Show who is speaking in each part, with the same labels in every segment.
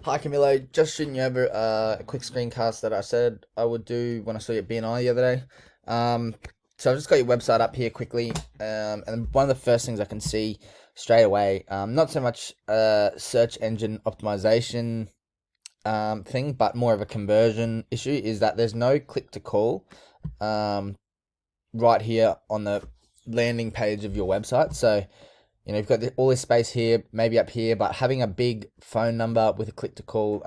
Speaker 1: Hi Camilo, just shooting you over a quick screencast that I said I would do when I saw you at BNI the other day. Um, so I've just got your website up here quickly, and one of the first things I can see straight away, not so much search engine optimization thing, but more of a conversion issue, is that there's no click to call um, right here on the landing page of your website. So you've got all this space here, maybe up here, but having a big phone number with a click to call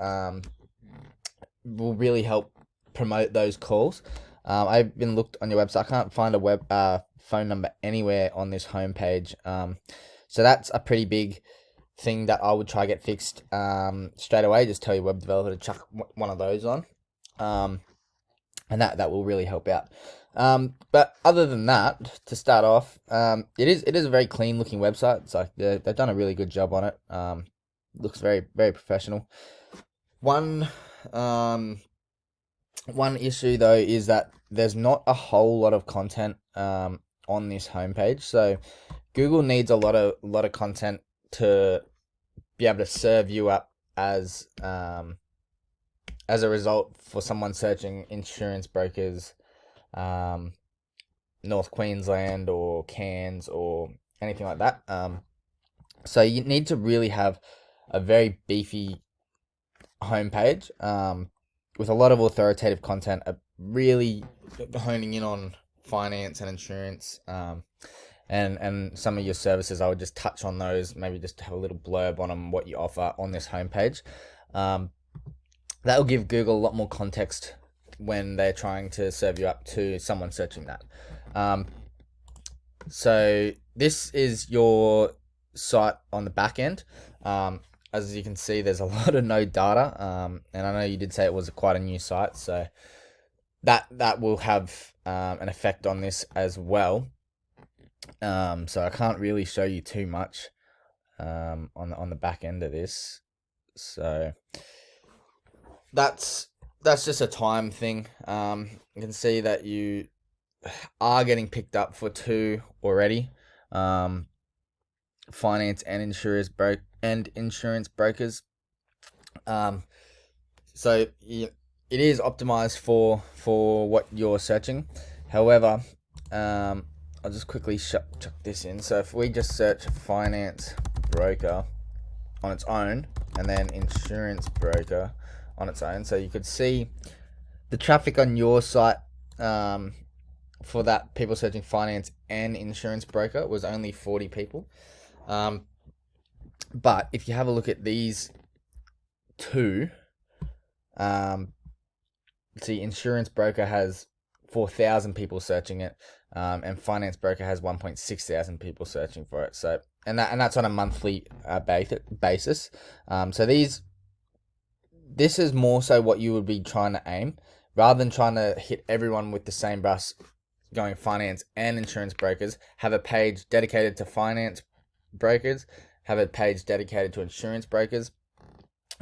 Speaker 1: will really help promote those calls. I've been looked on your website. I can't find a phone number anywhere on this homepage. So that's a pretty big thing that I would try to get fixed straight away. Just tell your web developer to chuck one of those on, and that will really help out. But other than that, to start off, it is a very clean looking website. It's like they've done a really good job on it. Looks very very professional. One one issue though is that there's not a whole lot of content on this homepage. So Google needs a lot of content to be able to serve you up as a result for someone searching insurance brokers, North Queensland or Cairns or anything like that. So you need to really have a very beefy homepage with a lot of authoritative content, really honing in on finance and insurance, and some of your services. I would just touch on those, maybe just have a little blurb on them, what you offer on this homepage. That will give Google a lot more context when they're trying to serve you up to someone searching that. So this is your site on the back end. As you can see, there's a lot of no data, and I know you did say it was quite a new site, so that will have an effect on this as well. So I can't really show you too much on the back end of this. So that's just a time thing. You can see that you are getting picked up for two already. Finance and insurance brokers. So it is optimized for what you're searching. However, I'll just quickly chuck this in. So if we just search finance broker on its own and then insurance broker on its own, so you could see the traffic on your site for that, people searching finance and insurance broker, was only 40 people. But if you have a look at these two, see, insurance broker has 4,000 people searching it, and finance broker has 1.6 thousand people searching for it. So and that's on a monthly basis. So this is more so what you would be trying to aim, rather than trying to hit everyone with the same brush, going finance and insurance brokers. Have a page dedicated to finance brokers, have a page dedicated to insurance brokers,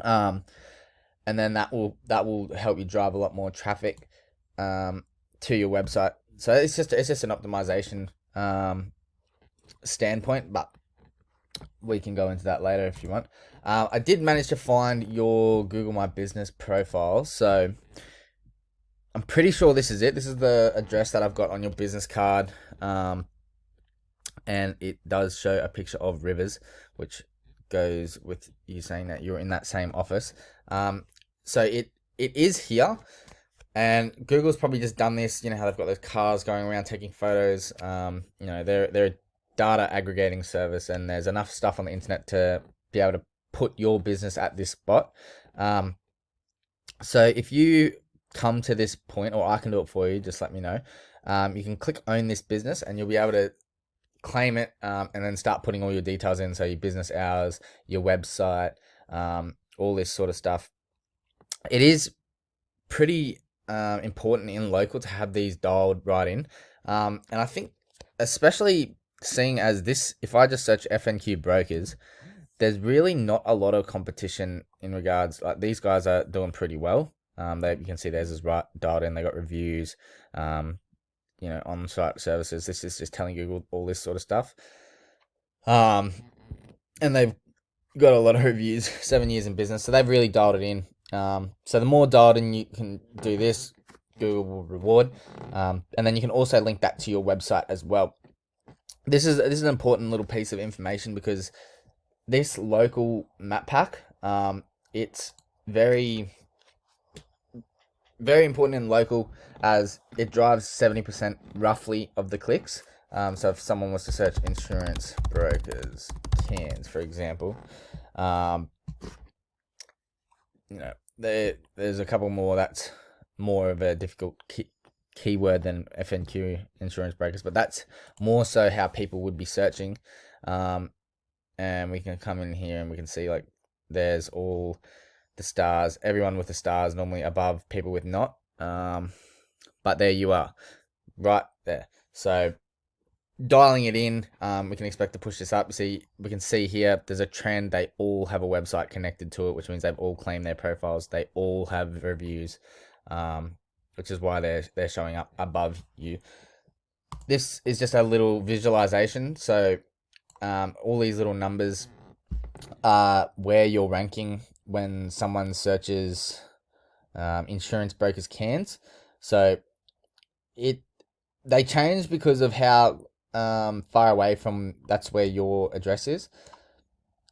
Speaker 1: and then that will help you drive a lot more traffic to your website. So it's just an optimization standpoint, but we can go into that later if you want. I did manage to find your Google My Business profile, so I'm pretty sure this is it. This is the address that I've got on your business card, and it does show a picture of Rivers, which goes with you saying that you're in that same office. So it is here, and Google's probably just done this. You know how they've got those cars going around taking photos. They're a data aggregating service, and there's enough stuff on the internet to be able to put your business at this spot. So if you come to this point, or I can do it for you, just let me know. You can click own this business, and you'll be able to claim it, and then start putting all your details in. So your business hours, your website, all this sort of stuff. It is pretty important in local to have these dialed right in. And I think, especially seeing as this, if I just search FNQ Brokers, there's really not a lot of competition in regards, like these guys are doing pretty well. You can see theirs is right dialed in. They got reviews, on-site services. This is just telling Google all this sort of stuff. And they've got a lot of reviews, 7 years in business, so they've really dialed it in. So the more dialed in you can do this, Google will reward, and then you can also link that to your website as well. This is an important little piece of information because this local map pack, it's very very important in local as it drives 70% roughly of the clicks. So if someone was to search insurance brokers Cairns, for example, there's a couple more that's more of a difficult keyword than FNQ insurance brokers, but that's more so how people would be searching. And we can come in here and we can see like there's all the stars, everyone with the stars normally above people with not. But there you are, right there. So dialing it in, we can expect to push this up. See, we can see here there's a trend. They all have a website connected to it, which means they've all claimed their profiles. They all have reviews, which is why they're showing up above you. This is just a little visualization. So all these little numbers are where you're ranking when someone searches insurance brokers Cairns. So they change because of how far away from that's where your address is.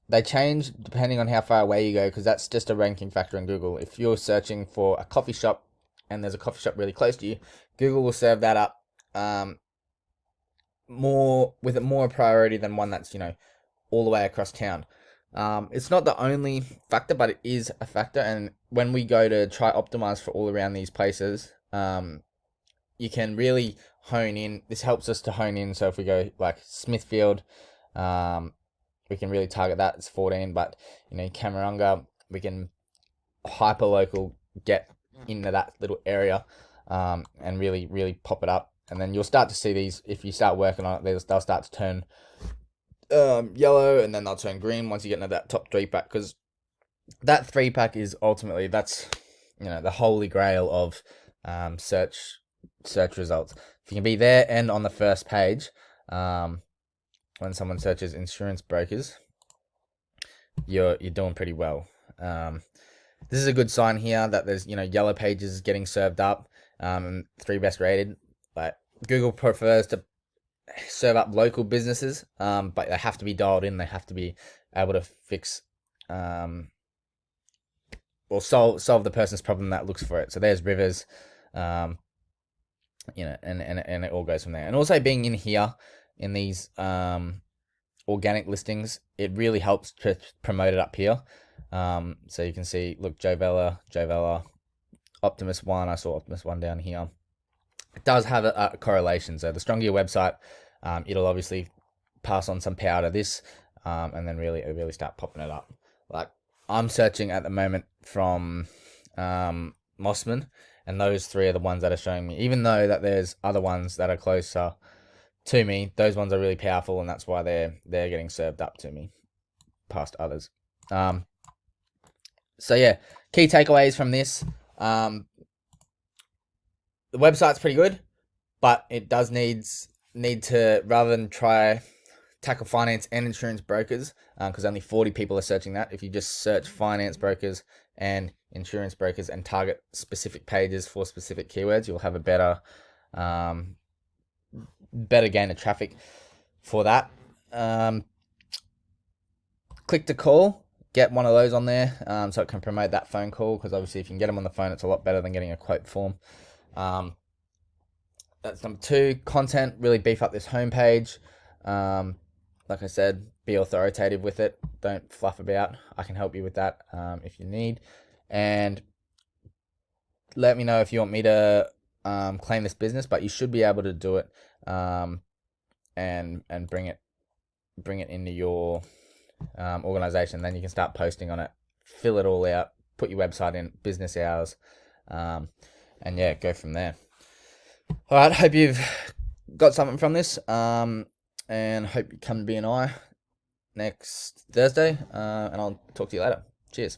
Speaker 1: They change depending on how far away you go because that's just a ranking factor in Google. If you're searching for a coffee shop and there's a coffee shop really close to you, Google will serve that up more with more priority than one that's all the way across town. It's not the only factor, but it is a factor. And when we go to try optimize for all around these places, you can really hone in. This helps us to hone in. So if we go like Smithfield, we can really target that. It's 14, but Camarunga, we can hyper local get into that little area, and really, really pop it up. And then you'll start to see these, if you start working on it, they'll start to turn yellow, and then they'll turn green once you get into that top 3-pack, because that 3-pack is ultimately, that's the holy grail of search results. If you can be there and on the first page when someone searches insurance brokers, you're doing pretty well. This is a good sign here that there's yellow pages getting served up, and 3 best rated. But Google prefers to serve up local businesses, but they have to be dialed in. They have to be able to fix or solve the person's problem that looks for it. So there's Rivers, and it all goes from there. And also being in here in these organic listings, it really helps to promote it up here. So you can see, look, Joe Vella, Optimus 1. I saw Optimus 1 down here. It does have a correlation. So the stronger your website, it'll obviously pass on some power to this, and then really start popping it up. Like I'm searching at the moment from Mossman, and those 3 are the ones that are showing me. Even though that there's other ones that are closer to me, those ones are really powerful, and that's why they're getting served up to me past others. So yeah, key takeaways from this. The website's pretty good, but it does need to, rather than try tackle finance and insurance brokers, because only 40 people are searching that. If you just search finance brokers and insurance brokers and target specific pages for specific keywords, you'll have a better gain of traffic for that. Click to call, get one of those on there, so it can promote that phone call, because obviously if you can get them on the phone, it's a lot better than getting a quote form. That's number 2. Content, really beef up this homepage. Like I said, be authoritative with it. Don't fluff about. I can help you with that if you need. And let me know if you want me to claim this business, but you should be able to do it, and bring it into your organization. Then you can start posting on it, fill it all out, put your website in, business hours, and yeah, go from there. All right, hope you've got something from this, and hope you come to BNI next Thursday, and I'll talk to you later. Cheers.